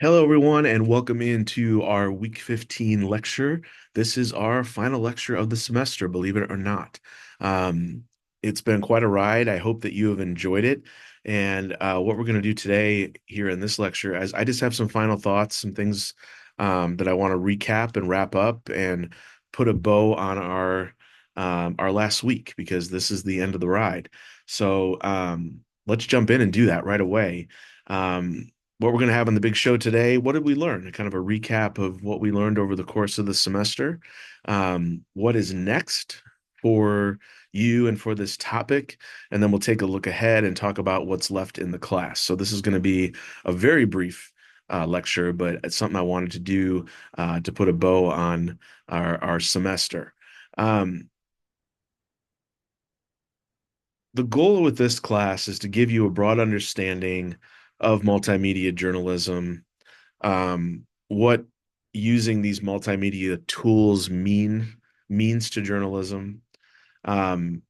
Hello, everyone, and welcome into our week 15 lecture. This is our final lecture of the semester, believe it or not. Um, it's been quite a ride. I hope that you have enjoyed it. And what we're going to do today here in this lecture, as I just have some final thoughts, some things that I want to recap and wrap up and put a bow on our last week because this is the end of the ride. So let's jump in and do that right away. What we're going to have on the big show today. What did we learn? Kind of a recap of what we learned over the course of the semester. What is next for you and for this topic? And then we'll take a look ahead and talk about what's left in the class. So this is going to be a very brief lecture, but it's something I wanted to do to put a bow on our semester. Um, the goal with this class is to give you a broad understanding of multimedia journalism, what using these multimedia tools means to journalism. Um,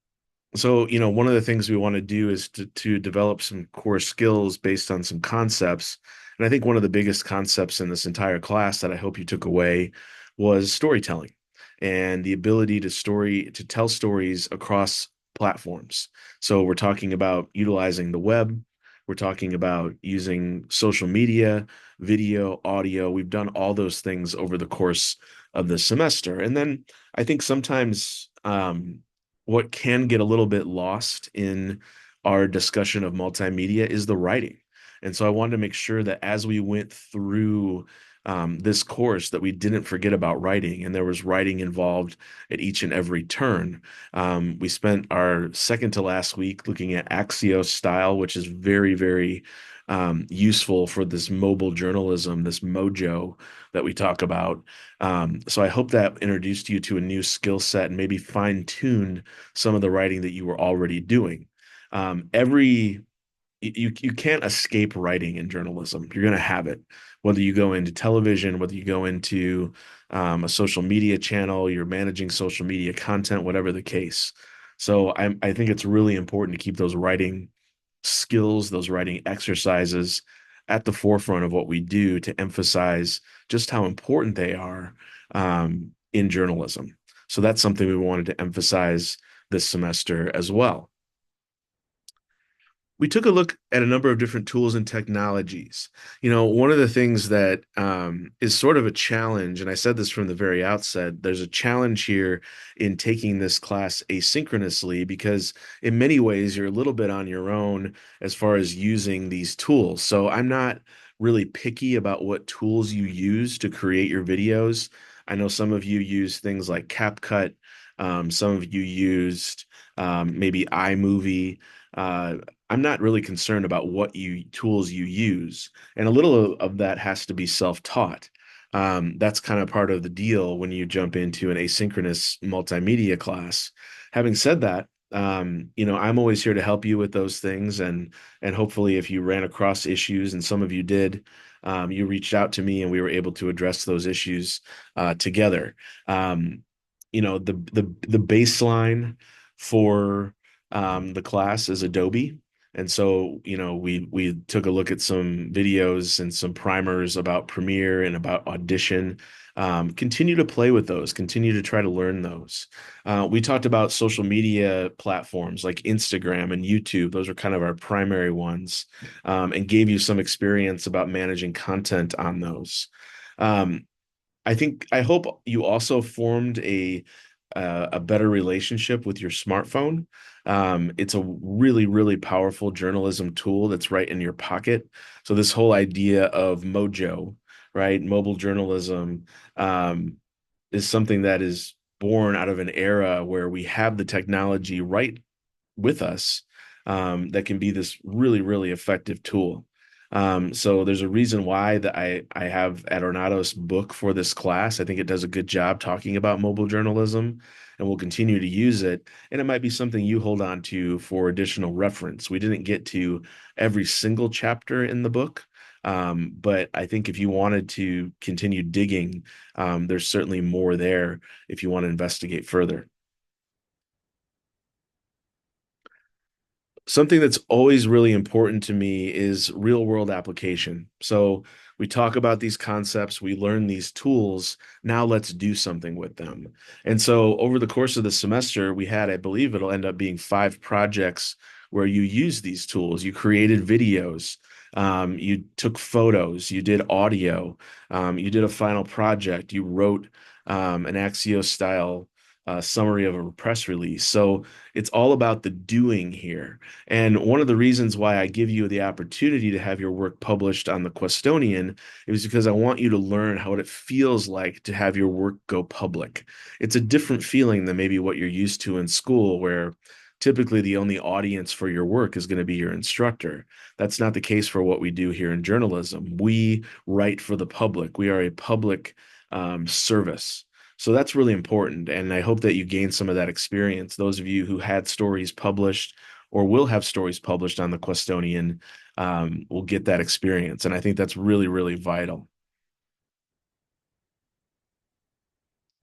so, one of the things we want to do is to develop some core skills based on some concepts. And I think one of the biggest concepts in this entire class that I hope you took away was storytelling and the ability to tell stories across platforms. So we're talking about utilizing the web. We're talking about using social media, video, audio. We've done all those things over the course of the semester. And then I think sometimes what can get a little bit lost in our discussion of multimedia is the writing. And so I wanted to make sure that as we went through this course, that we didn't forget about writing, and there was writing involved at each and every turn. We spent our second to last week looking at Axios style, which is very, very useful for this mobile journalism, this mojo that we talk about. So I hope that introduced you to a new skill set and maybe fine-tuned some of the writing that you were already doing. Every you can't escape writing in journalism. You're going to have it, whether you go into television, whether you go into a social media channel, you're managing social media content, whatever the case. So I think it's really important to keep those writing skills, those writing exercises at the forefront of what we do to emphasize just how important they are in journalism. So that's something we wanted to emphasize this semester as well. We took a look at a number of different tools and technologies. One of the things that is sort of a challenge, and I said this from the very outset, there's a challenge here in taking this class asynchronously because, in many ways, you're a little bit on your own as far as using these tools. So I'm not really picky about what tools you use to create your videos. I know some of you use things like CapCut, some of you used maybe iMovie. Uh, I'm not really concerned about what tools you use, and a little of that has to be self-taught. That's kind of part of the deal when you jump into an asynchronous multimedia class. Having said that, I'm always here to help you with those things, and hopefully, if you ran across issues, and some of you did, you reached out to me, and we were able to address those issues together. The baseline for the class is Adobe. And so, we took a look at some videos and some primers about Premiere and about Audition. Continue to play with those, continue to try to learn those. We talked about social media platforms like Instagram and YouTube. Those are kind of our primary ones, and gave you some experience about managing content on those. Um, I hope you also formed a better relationship with your smartphone. It's a really, really powerful journalism tool that's right in your pocket. So this whole idea of mojo, right, mobile journalism, um, is something that is born out of an era where we have the technology right with us, that can be this really, really effective tool. So there's a reason why that I have Adornado's book for this class. I think it does a good job talking about mobile journalism, and we'll continue to use it. And it might be something you hold on to for additional reference. We didn't get to every single chapter in the book, but I think if you wanted to continue digging, there's certainly more there if you want to investigate further. Something that's always really important to me is real world application. So we talk about these concepts, we learn these tools. Now let's do something with them. And so over the course of the semester, we had, I believe it'll end up being 5 projects where you use these tools. You created videos, you took photos, you did audio, you did a final project, you wrote an Axio style summary of a press release. So it's all about the doing here. And one of the reasons why I give you the opportunity to have your work published on the Questonian is because I want you to learn how it feels like to have your work go public. It's a different feeling than maybe what you're used to in school, where typically the only audience for your work is going to be your instructor. That's not the case for what we do here in journalism. We write for the public. We are a public service. So that's really important. And I hope that you gain some of that experience. Those of you who had stories published or will have stories published on the Questonian will get that experience. And I think that's really, really vital.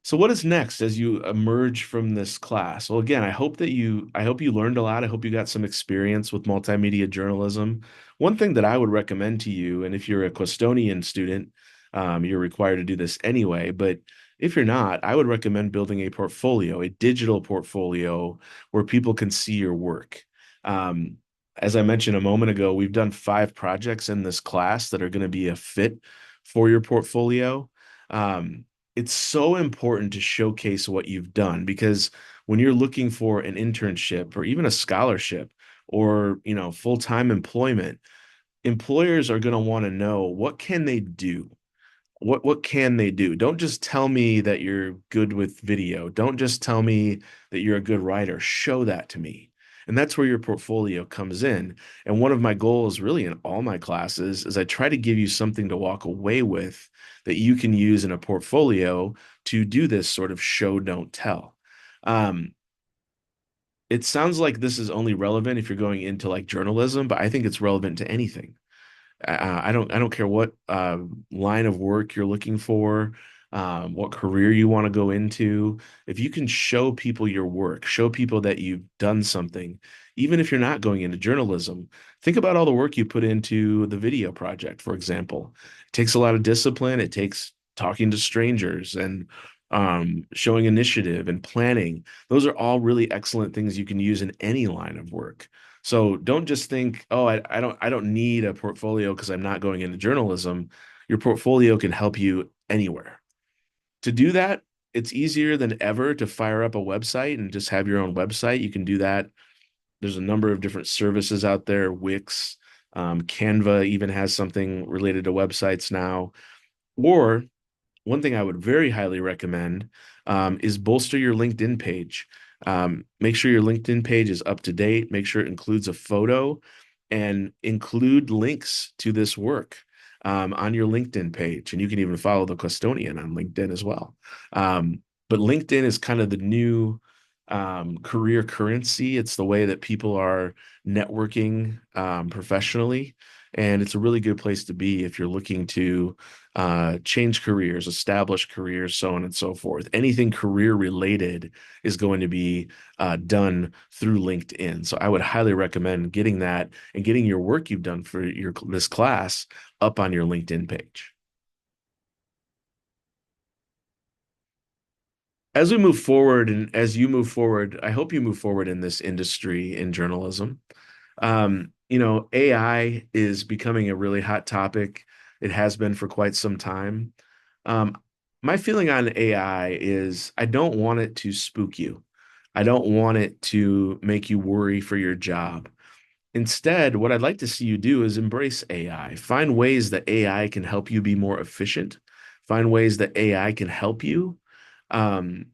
So what is next as you emerge from this class? Well, again, I hope you learned a lot. I hope you got some experience with multimedia journalism. One thing that I would recommend to you, and if you're a Questonian student, you're required to do this anyway, but if you're not, I would recommend building a portfolio, a digital portfolio where people can see your work. Um, as I mentioned a moment ago, we've done 5 projects in this class that are going to be a fit for your portfolio. Um, it's so important to showcase what you've done because when you're looking for an internship or even a scholarship or, full-time employment, employers are going to want to know what can they do? What can they do? Don't just tell me that you're good with video. Don't just tell me that you're a good writer. Show that to me. And that's where your portfolio comes in. And one of my goals really in all my classes is I try to give you something to walk away with that you can use in a portfolio to do this sort of show, don't tell. Um, it sounds like this is only relevant if you're going into like journalism, but I think it's relevant to anything. I don't care what line of work you're looking for, what career you want to go into. If you can show people your work, show people that you've done something, even if you're not going into journalism, think about all the work you put into the video project, for example. It takes a lot of discipline. It takes talking to strangers and showing initiative and planning. Those are all really excellent things you can use in any line of work. So don't just think, oh, I don't need a portfolio because I'm not going into journalism. Your portfolio can help you anywhere. To do that, it's easier than ever to fire up a website and just have your own website. You can do that. There's a number of different services out there. Wix, Canva even has something related to websites now. Or one thing I would very highly recommend is bolster your LinkedIn page. Make sure your LinkedIn page is up to date. Make sure it includes a photo and include links to this work on your LinkedIn page. And you can even follow the Custodian on LinkedIn as well. But LinkedIn is kind of the new career currency. It's the way that people are networking professionally. And it's a really good place to be if you're looking to change careers, establish careers, so on and so forth. Anything career related is going to be done through LinkedIn. So I would highly recommend getting that and getting your work you've done for your this class up on your LinkedIn page. As we move forward and as you move forward, I hope you move forward in this industry in journalism. AI is becoming a really hot topic. It has been for quite some time. Um, my feeling on AI is I don't want it to spook you. I don't want it to make you worry for your job. Instead, what I'd like to see you do is embrace AI. Find ways that AI can help you be more efficient. Find ways that AI can help you. Um,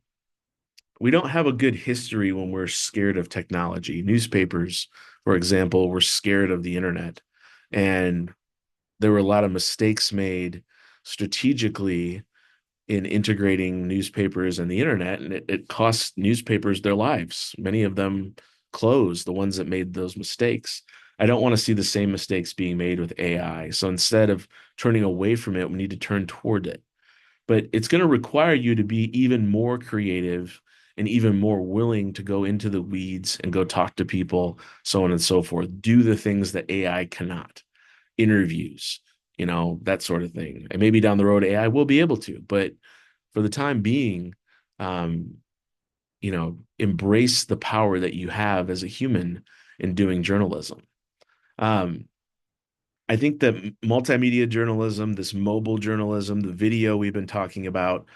we don't have a good history when we're scared of technology. Newspapers, for example, were scared of the internet. And there were a lot of mistakes made strategically in integrating newspapers and the internet, and it cost newspapers their lives. Many of them closed, the ones that made those mistakes. I don't want to see the same mistakes being made with AI. So instead of turning away from it, we need to turn toward it, but it's going to require you to be even more creative and even more willing to go into the weeds and go talk to people, so on and so forth. Do the things that AI cannot, interviews, that sort of thing. And maybe down the road, AI will be able to, but for the time being, um, embrace the power that you have as a human in doing journalism. Um, I think that multimedia journalism, this mobile journalism, the video we've been talking about,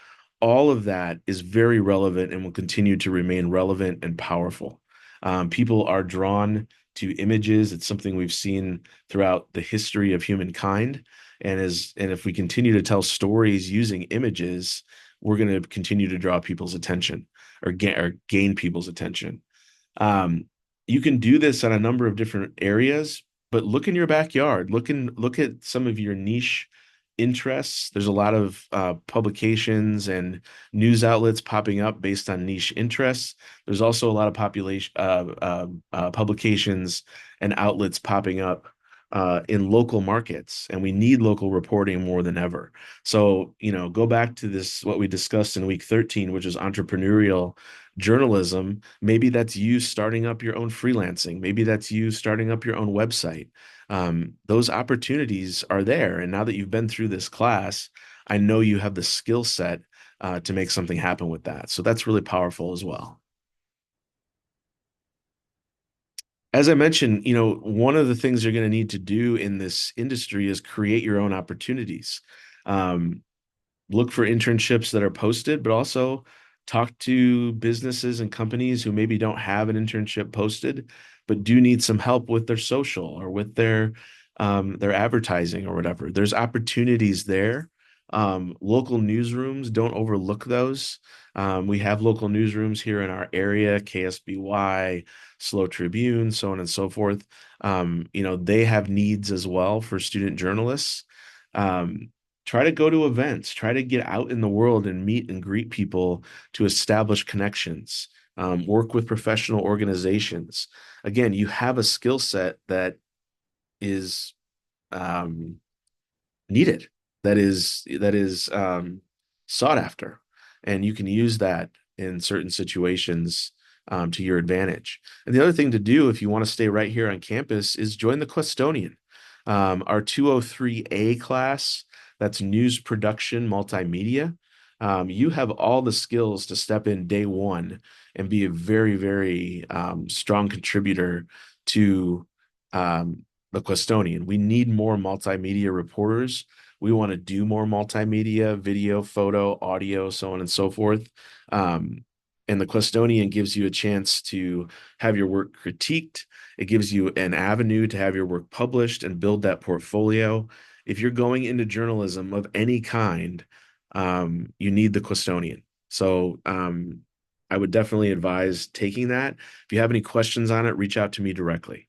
all of that is very relevant and will continue to remain relevant and powerful. People are drawn to images. It's something we've seen throughout the history of humankind. And if we continue to tell stories using images, we're going to continue to draw people's attention or gain people's attention. Um, you can do this on a number of different areas, but look in your backyard. Look at some of your niche interests. There's a lot of publications and news outlets popping up based on niche interests. There's also a lot of publications and outlets popping up in local markets, and we need local reporting more than ever. So, go back to this, what we discussed in week 13, which is entrepreneurial journalism. Maybe that's you starting up your own freelancing. Maybe that's you starting up your own website. Those opportunities are there. And now that you've been through this class, I know you have the skill set to make something happen with that. So that's really powerful as well. As I mentioned, one of the things you're going to need to do in this industry is create your own opportunities. Um, Look for internships that are posted, but also talk to businesses and companies who maybe don't have an internship posted, but do need some help with their social or with their advertising or whatever. There's opportunities there. Local newsrooms, don't overlook those. We have local newsrooms here in our area, KSBY, Slow Tribune, so on and so forth. They have needs as well for student journalists. Um, Try to go to events, try to get out in the world and meet and greet people to establish connections, work with professional organizations. Again, you have a skill set that is um, needed, that is sought after, and you can use that in certain situations to your advantage. And the other thing to do if you want to stay right here on campus is join the Questonian. Our 203A class, that's news production multimedia. You have all the skills to step in day one and be a very, very strong contributor to um, the Questonian. We need more multimedia reporters. We want to do more multimedia, video, photo, audio, so on and so forth. Um, and the Questonian gives you a chance to have your work critiqued. It gives you an avenue to have your work published and build that portfolio. If you're going into journalism of any kind, you need the Questonian. So I would definitely advise taking that. If you have any questions on it, reach out to me directly.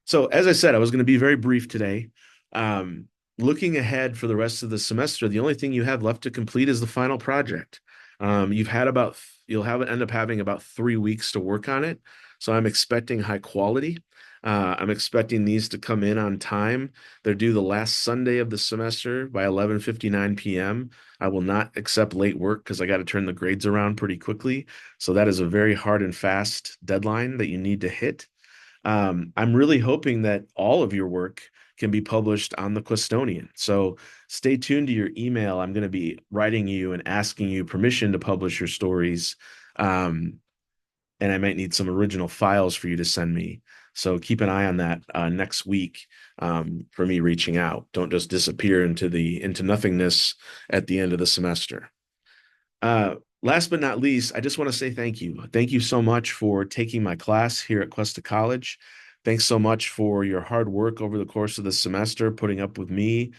So, as I said, I was going to be very brief today. Um, Looking ahead for the rest of the semester, the only thing you have left to complete is the final project. You'll have end up having about 3 weeks to work on it. So I'm expecting high quality. I'm expecting these to come in on time. They're due the last Sunday of the semester by 11:59 p.m. I will not accept late work because I got to turn the grades around pretty quickly. So that is a very hard and fast deadline that you need to hit. I'm really hoping that all of your work can be published on the Questonian. So stay tuned to your email. I'm going to be writing you and asking you permission to publish your stories. Um, and I might need some original files for you to send me. So keep an eye on that next week for me reaching out. Don't just disappear into nothingness at the end of the semester. Last but not least, I just want to say thank you. Thank you so much for taking my class here at Cuesta College. Thanks so much for your hard work over the course of the semester, putting up with me,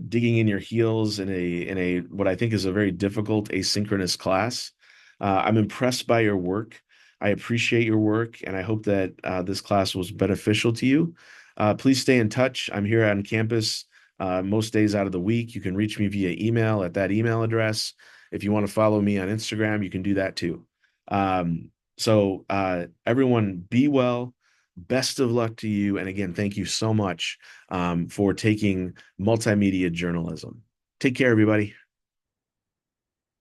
digging in your heels in a what I think is a very difficult asynchronous class. I'm impressed by your work. I appreciate your work, and I hope that this class was beneficial to you. Please stay in touch. I'm here on campus most days out of the week. You can reach me via email at that email address. If you want to follow me on Instagram, you can do that too. Everyone, be well. Best of luck to you. And again, thank you so much for taking multimedia journalism. Take care, everybody.